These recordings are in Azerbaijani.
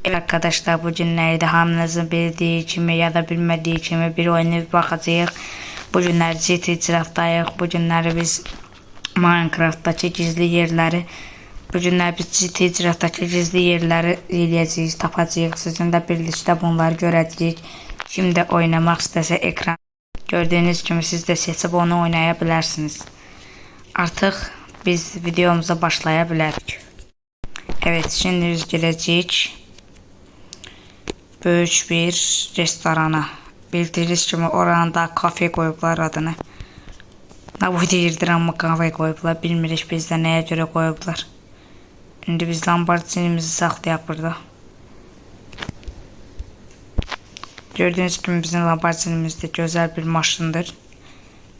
Evet arkadaşlar, bu günlerde hamınızın bildiği kimi ya da bilmediği kimi bir oynayıp bakacağıq. Bu günləri GT icraatdayıq. Bu günləri biz Minecraft'dakı gizli yerləri, bu günlər biz GT icraatdakı gizli yerləri eləyəcəyik, tapacağıq. Sizinlə birlikdə bunları görəcəyik. Kim də oynamaq istəsə ekran gördüyünüz kimi siz də seçib onu oynaya bilərsiniz. Artıq biz videomuza başlaya bilərik. Evet, şimdi biz girəcəyik böyük bir restorana. Bildiğiniz kimi oranın da kafe koyublar adını. Ne bu deyirdir, amma kafe koyublar. Bilmirik bizdə nəyə görə koyublar. İndi biz Lamborghinimizi saxlayaq burada. Gördüğünüz kimi bizim Lamborghinimiz de gözəl bir maşındır.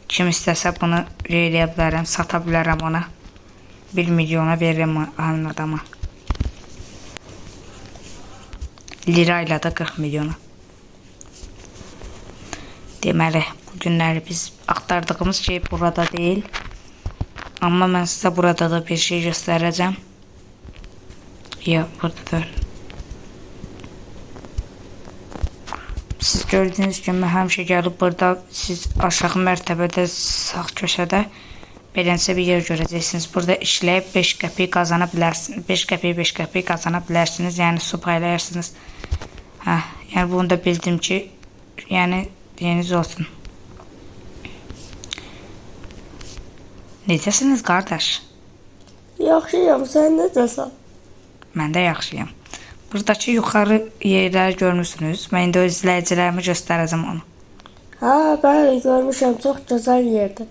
Kim istəsə bunu eləyə bilərəm, sata bilərəm ona. 1 milyona verirəm həmin adama. Lirayla da 40 milyona. Deməli, bu günləri biz axtardığımız şey burada değil. Amma mən sizə burada da bir şey göstərəcəm. Ya, buradadır. Siz gördüyünüz kimi həmişə gəlib burada siz aşağı mərtəbədə sağ köşədə beləncə bir yer görəcəksiniz. Burada işləyib 5 qəpik qazana bilərsiniz. 5 qəpik qazana bilərsiniz. Yəni su paylayarsınız. Yəni bunu da bildim ki, yəni deyiniz olsun. Necəsiniz qardaş? Yaxşıyam, sən necəsən? Mən də yaxşıyam. Buradakı yuxarı yerləri görmüsünüz. Mən də izləyicilərimə göstərəcəm onu. Hə, bəli, görmüşəm, çox gözəl yerdir.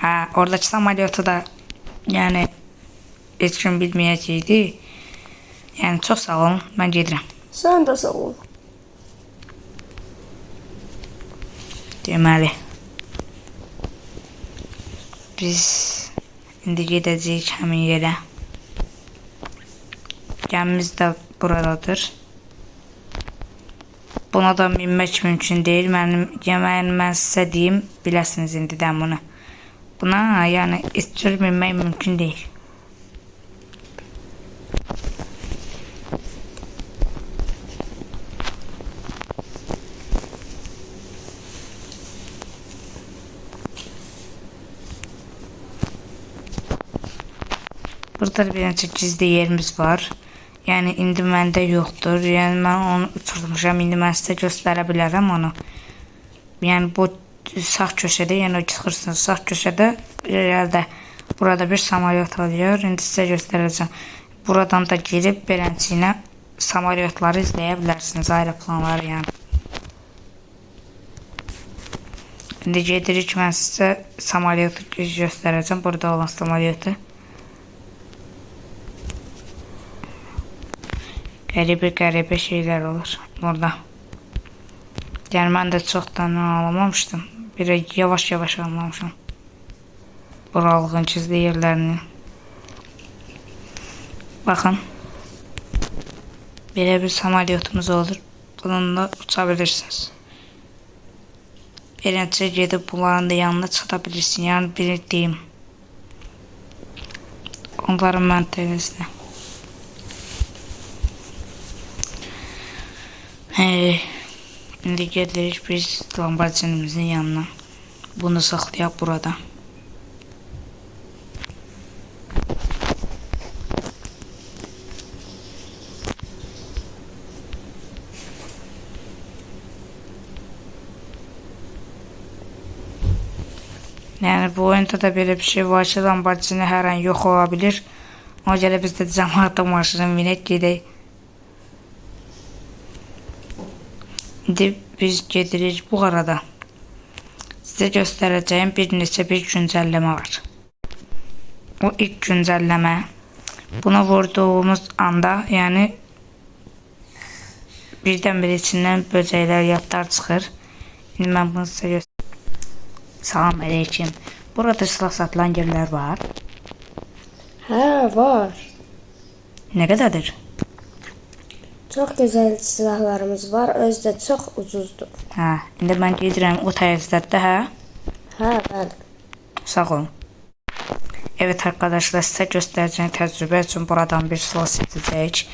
Hə, oradakı samolyotu da yəni heç kim bilməyəcəkdi. Yəni çox sağ olun, mən gedirəm. Sən də sağ ol. Deməli, biz indi gedəcəyik həmin yerə. Gəmimiz də buradadır. Buna da minmək mümkün deyil. Mən sizə deyim, biləsiniz indidən bunu. Buna yəni heç cür minmək mümkün deyil. Burada bir neçə gizli yerimiz var. Yəni indi məndə yoxdur. Yəni mən onu uçurmuşam. İndi mən sizə göstərə bilərəm onu. Yəni bu sağ köşədə, yəni o çıxırsınız sağ köşədə yerdə burada bir samolyot oluyor. İndi sizə göstərəcəm. Buradan da girib beləncə samolyotları izləyə bilərsiniz, aeroplanları yəni. İndi gedirik, mən sizə samolyotu göstərəcəm. Burada olan samolyotu. Qəribə şeyler olur burada. Yəni mən də çoxdan alamamışdım. Bir yavaş almamışam. Buralığın gizli yerlərini. Baxın. Belə bir samolyotumuz olur. Bununla uça bilirsiniz. Beləncə gedib bunların da yanına çata bilirsin. Yəni bir deyim. Onların məntəqəsində. İndi gedirik biz Lamborghinimizin yanına. Bunu saxlayaq burada. Yəni bu oyunda da belə bir şey var ki, Lamborghini hər an yox ola bilir. Ona görə biz də cəmaatla maşına minək gedək. İndi biz gedirik bu arada. Sizə göstərəcəyim bir neçə bir güncəlləmə var. O ilk güncəlləmə. Buna vurduğumuz anda, yəni birdən-bir içindən böcəklər, yadlar çıxır. İndi mən bunu sizə göstərəcəm. Salam əleykum. Burada silah satılan yerlər var. Hə, var. Nə qədərdir? Çox gözəl silahlarımız var, özü də çox ucuzdur. Hə, indi mən gedirəm o tərəfdə, hə? Hə, bəli. Sağ olun. Evet arkadaşlar, size göstereceğim tecrübe için buradan bir silah seçeceğiz.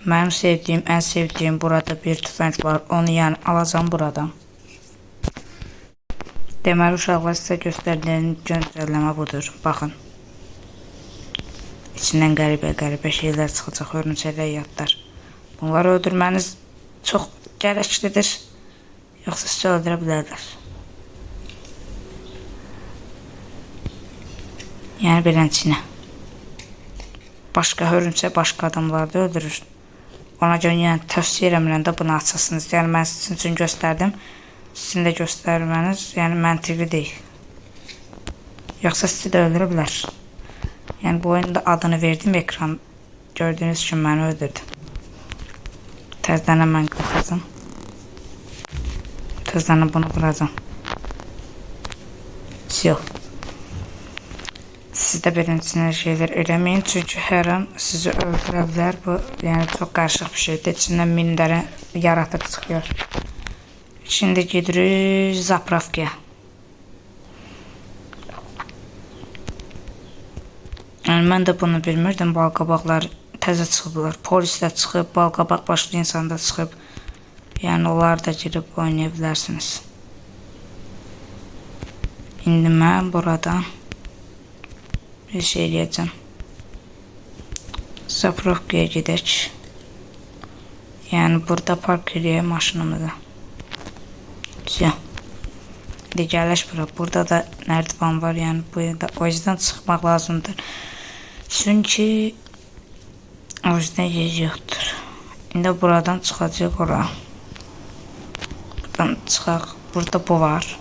Mənim sevdiyim, ən sevdiyim burada bir tüfəng var. Onu yəni alacağım buradan. Deməli uşaqlar sizə göstərdiyim göndərləmə budur. Baxın. İçindən qəribə şeylər çıxacaq, hörümçəklər yadlar. Bunları öldürməniz çox gərəklidir. Yoxsa sizi öldürə bilərlər. Yəni beləncə. Başqa hörümçək başqa adamları da öldürür. Ona görə yəni tövsiyə edirəm də bunu açasınız. Yəni mən sizin üçün göstərdim. Sizin də göstərməniz yəni məntiqli deyil. Yoxsa sizi də öldürə bilər. Yəni bu oyunda adını verdim ekran. Gördüyünüz kimi məni öldürdü. Təzdən mən qalxacam. Təzdən bunu vuracam. Yox. Siz də birinci şeylər eləməyin. Çünki hər an sizi öldürə bilər. Bu yəni çox qarışıq bir şeydir. İçindən minlərə yaratıcı çıxıyor. Şimdi gedirik zapravkaya. Yəni mən də bunu bilmirdim. Balqabaqlar təzə çıxıblar. Polis də çıxıb, balqabaq başlı insan da çıxıb. Yəni onlar da girib oynaya bilərsiniz. İndi mən buradan bir şey eləyəcəm. Zapravkaya gedək. Yəni burada park eləyək maşınımızı. İndi gəliş bura. Burada da nərdivan var. Yəni o yüzden çıxmaq lazımdır. Çünki o yüzden yer yoxdur. İndi buradan çıxacaq ora. Buradan çıxaq. Burada bu var.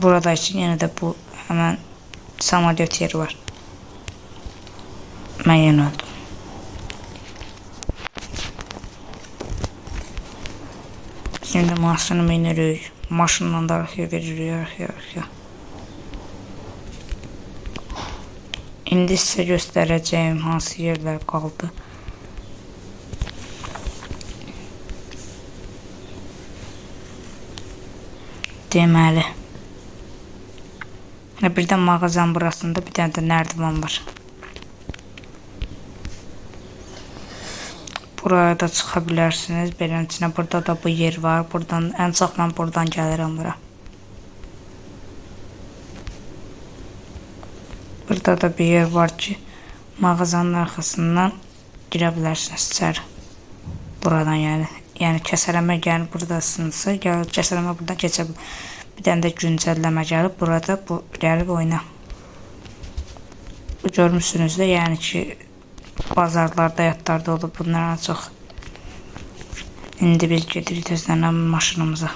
Burada üçün yenə də bu həmən samolyot yeri var. Mən yenə öldüm. Şimdi maşını inirik. Maşından da arxaya veririk. Arxaya. İndi sizə göstərəcəyim hansı yerlər qaldı. Deməli. Birdən mağazanın burasında bir dənə də nərdivan var. Buraya da çıxa bilərsiniz. Beləncə burada da bu yer var. Buradan ən çox mən buradan gəlirəm bura. Burada da bir yer var ki, mağazanın arxasından girə bilərsiniz içəri. Buradan yəni kəsələmə gəlib buradasınızsa, kəsələmə buradan keçə bilər. Bir dənə də güncəlləmə gəlib burada bu gəlib oyna. Bu görmüşsünüz də yəni ki, bazarlarda, həyatlarda olub bunlara çox. İndi biz gedirik tezlənən maşınımıza.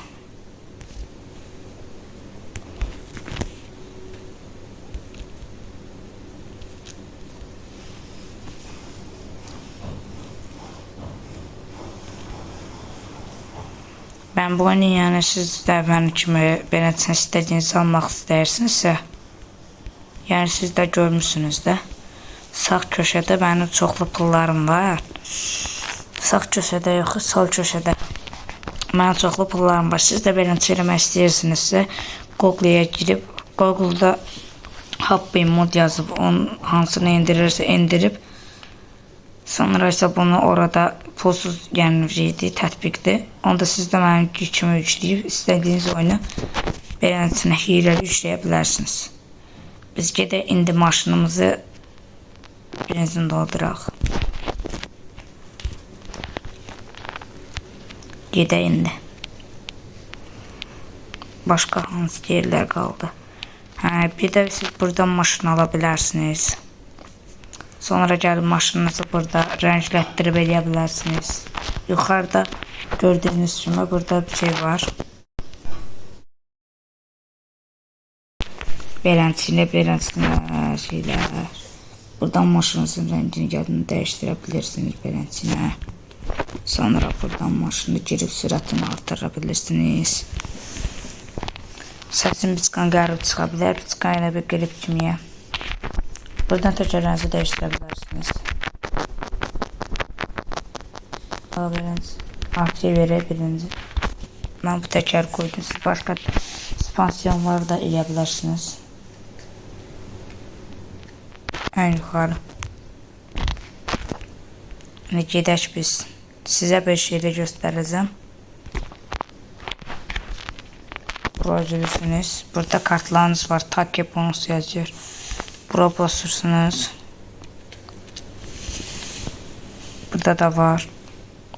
Ben bu oyunu yəni siz də mənim kimi beləçə istədiyinizi almaq istəyirsinizsə, yəni siz də görmüşsünüz də. Sağ köşədə mənim çoxlu pullarım var. Sağ köşədə yox, sol köşədə. Mənim çoxlu pullarım var. Siz də beləncə eləmək istəyirsinizsə, Google-ya girib, Google-da Happy Mod yazıb, onun hansını indirirsə indirib, sonra isə bunu orada pulsuz yəni şeydir, tətbiqdir. Onda siz də mənim kimi yükləyib, istədiyiniz oyunu beləncə hiləli yükləyə bilərsiniz. Biz gedək indi maşınımızı benzin dolduraq. Gedək indi. Başqa hansı yerlər qaldı? Bir də siz buradan maşın ala bilərsiniz. Sonra gəlib maşınınızı burada rənglətdirib eləyə bilərsiniz. Yuxarıda gördüyünüz kimi burada bir şey var. Beləncə şeylər. Buradan maşınınızın rəngini gəlini dəyişdirə bilirsiniz beləncə. Sonra buradan maşını girib sürətini artıra bilirsiniz. Səsin biçqan qərib çıxa bilər. Biçqan elə bir qrip kimiyə. Buradan təkərlərinizi dəyişdirə bilərsiniz. Artıya verək birinci. Mən bu təkər qoydum. Siz başqa spansiyonları da eləyə bilərsiniz. Ən yuxarı. İndi gedək biz. Sizə bir şey də göstərəcəm. Bura görürsünüz. Burada kartlarınız var. Take bonus yazıyor. Bura basırsınız. Burada da var.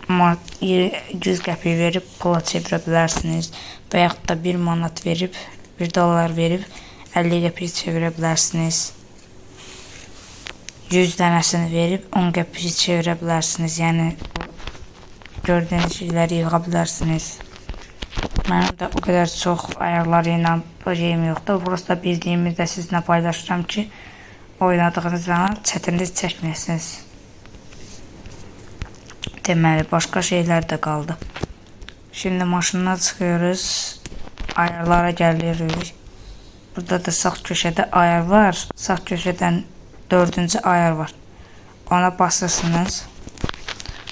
Amma 100 qəpik verib pula çevirə bilərsiniz. Və yaxud da 1 manat verib, 1 dollar verib 50 qəpik çevirə bilərsiniz. 100 dənəsini verib 10 qəpik çevirə bilərsiniz. Yəni gördüyünüz şeyləri yığa bilərsiniz. Mənim də o qədər çox ayarları ilə şeyim yoxdur. Burası da bildiyimi də sizinlə paylaşıram ki, oynadığınız zaman çətinlik çəkməyəsiniz. Deməli, başqa şeylər də qaldı. Şimdi maşından çıxıyoruz. Ayarlara gəlirik. Burada da sağ köşədə ayar var. Sağ köşədən 4-cü ayar var. Ona basırsınız.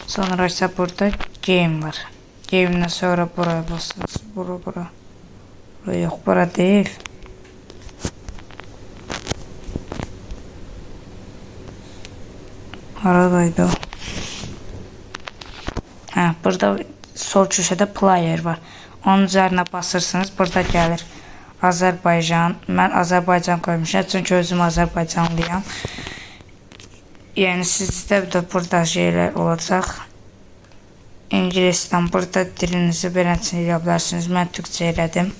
Sonra isə burada game var. Game'dən sonra buraya basırsınız. Bura. Bura yox, bura deyil. Haradaydı o? Burada sol köşədə player var. Onun üzərinə basırsınız. Burada gəlir Azərbaycan. Mən Azərbaycan qoymuşam. Çünki özüm Azərbaycanlıyam. Yəni sizdə də burada şeylər olacaq. İngilisdən burada dilinizi beləncə eləyə bilərsiniz. Mən türkçə elədim.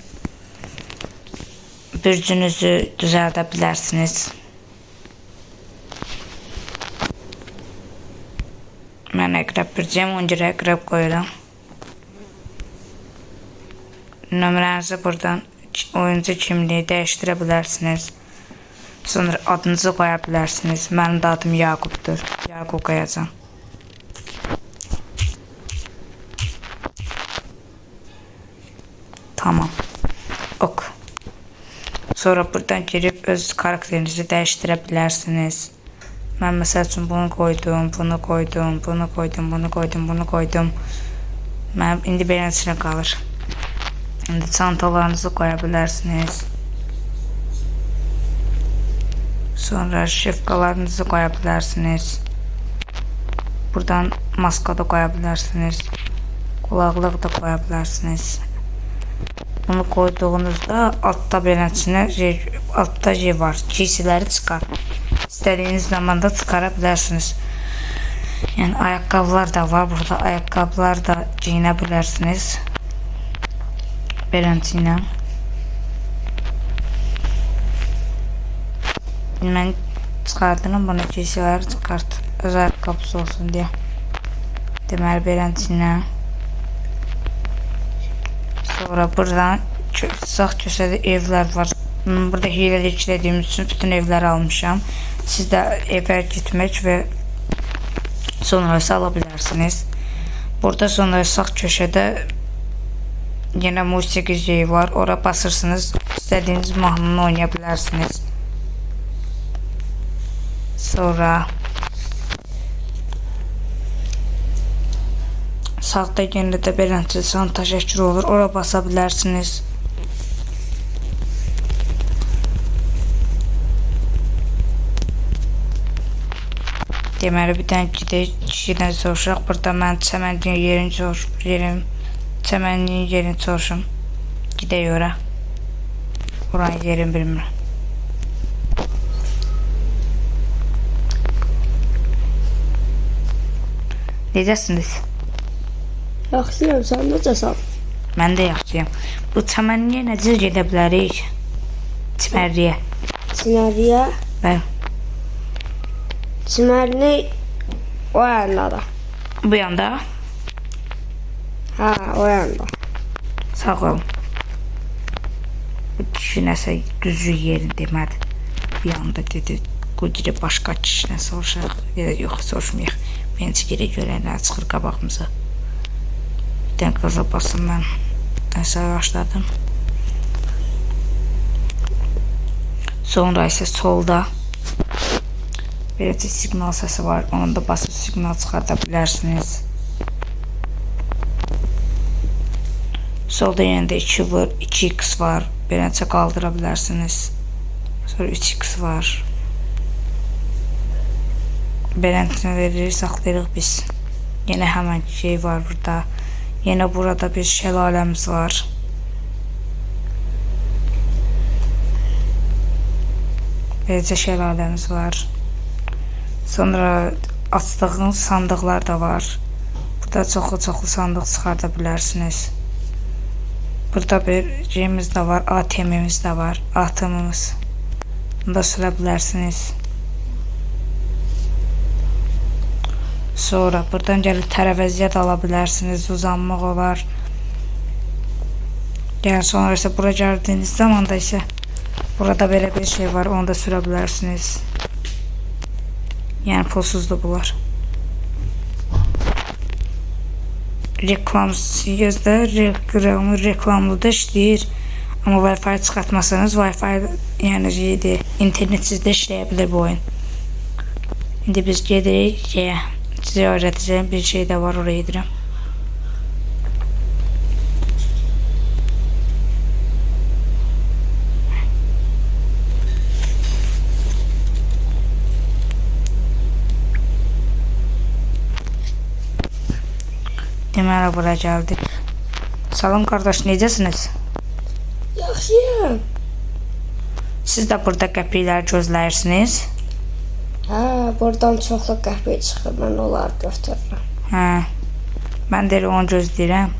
Bürcünüzü düzəldə bilərsiniz. Mən əqrəb bürcəyəm, ona görə əqrəb qoyuram. Nömrənizi buradan oyuncu kimliyi dəyişdirə bilərsiniz. Sonra adınızı qoya bilərsiniz. Mənim də adım Yaqubdur. Yaqub qoyacam. Tamam. Ok. Sonra buradan girib öz karakterinizi dəyişdirə bilərsiniz. Mən məsəl üçün bunu qoydum, bunu qoydum, bunu qoydum, bunu qoydum, bunu qoydum. Mənim indi beləsinə qalır. İndi çantalarınızı qoya bilərsiniz. Sonra şifkalarınızı qoya bilərsiniz. Buradan maska da qoya bilərsiniz. Qulaqlıq da qoya bilərsiniz. Bunu qoyduğunuzda altta beləsinə altta şey var. Giysiləri çıxar. İstədiyiniz zamanda çıxara bilərsiniz. Yəni ayaqqabılar da var. Burada ayaqqabılar da giyinə bilərsiniz. Beləncə ilə. Mən çıxardıram bunu, giysiləri çıxart. Öz ayaqqabısı olsun deyə. Deməli beləncə ilə. Sonra buradan sağ köşədə evlər var. Burada hiləli yüklədiyimiz üçün bütün evləri almışam. Siz də evə gitmək və sonra ala bilərsiniz. Burada sonra sağ köşədə yenə musiqi şeyi var. Ora basırsınız. İstədiyiniz mahnını oynaya bilərsiniz. Sonra sağda yenə də beləncə çanta şəkli olur. Ora basa bilərsiniz. Deməli, bir dənə kişidən soruşaq. Burada mən çəmənliyin yerini soruşum. Gidək ora. Oranın yerini bilmirəm. Necəsiniz? Yaxşıyam, sən necəsən? Mən də yaxşıyam. Bu çəmənliyə necə gedə bilərik? Çimərliyə. Çimərliyə? Bəli. Çimərlik o yanda da. Bu yanda? Hə, o yanda. Sağ olun. Bu kişi nəsə düzgün yerini demədi. Bir anda dedi, qoy başqa kişidən soruşaq. Yox, soruşmayaq. Məncə yerə görənlər çıxır qabağımıza. Bir dənə qaza basım mən. Nəsə başladım. Sonra isə solda beləcə siqnal səsi var. Onu da basıb siqnal çıxarda bilərsiniz. Solda yenə də 2x var. Beləcə qaldıra bilərsiniz. Sonra 3x var. Beləcə veririk, saxlayırıq biz. Yine hemen şey var burada. Yine burada bir şelalemiz var. Böylece şelalemiz var. Sonra açdığınız sandıqlar da var. Burada çoxlu sandıq çıxarda bilərsiniz. Burada bir şeyimiz də var, ATM'imiz də var, atımımız. Bunu da sülə bilərsiniz. Sonra buradan gəlib tərəvəziyyət ala bilərsiniz, uzanmaq olar. Yəni sonra isə bura gəldiyiniz zaman da isə burada belə bir şey var, onu da sürə bilərsiniz. Yəni pulsuzdur bunlar. Reklamlı da işləyir. Amma Wi-Fi çıxartmasanız Wi-Fi yəni şeydir, internetsiz də işləyə bilər bu oyun. İndi biz gedirik şeyə, sizə öyrətəcəyim bir şey də var, oraya edirəm. Deməli bura gəldik. Salam qardaş, necəsiniz? Yaxşıyam. Siz də burada qəpiklər gözləyirsiniz? Hə, buradan çoxlu qəhvə çıxır, mən onları götürürəm. Hə. Mən də elə onu gözləyirəm.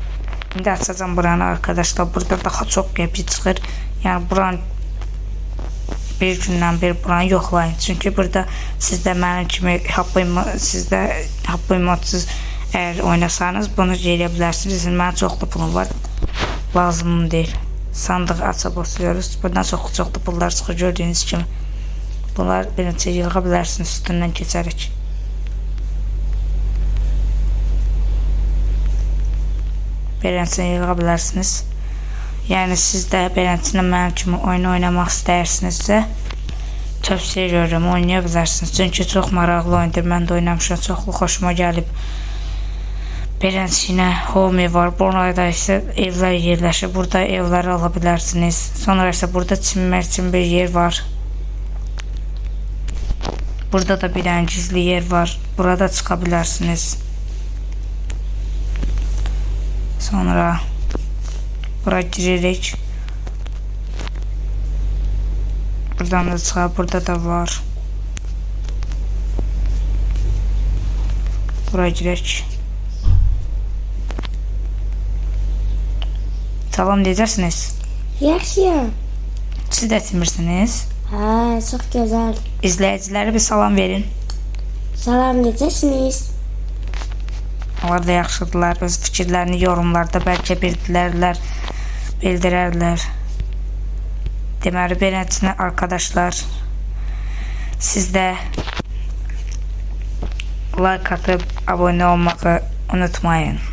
İndi açacağam buranı arkadaşlar. Burada daha çox qəpik çıxır. Yəni buranı bir gündən bir buranı yoxlayın. Çünki burada sizdə mənim kimi hapı emotsuz əgər oynasanız bunu eləyə bilərsiniz. Mənim çoxlu pulum var. Lazımım deyil. Sandığı açıb basıyoruz. Buradan çoxlu pullar çıxır gördüyünüz kimi. Bunlar birinci yığa bilərsiniz üstündən keçərək. Beləncə yığa bilərsiniz. Yəni siz də beləncə mənim kimi oyun oynamaq istəyirsinizsə tövsiyə görürəm, oynaya bilərsiniz. Çünki çox maraqlı oyundur. Mən də oynamışam, çoxlu xoşuma gəlib. Beləncə home var. Burada isə evlər yerləşir. Burada evləri ala bilərsiniz. Sonra isə burada çimmək üçün bir yer var. Burada da bir dənə gizli yer var. Burada çıxa bilərsiniz. Sonra bura giririk. Buradan da çıxa. Burada da var. Bura girək. Salam, necəsiniz? Yaxşıyam. Siz də etmirsiniz? Hə, çox gözəl. İzləyicilərə bir salam verin. Salam, necəsiniz? Onlar da yaxşıdırlar. Öz fikirlərini yorumlarda bəlkə bildirərlər. Deməli, beləncə arkadaşlar, siz də like atıb abunə olmağı unutmayın.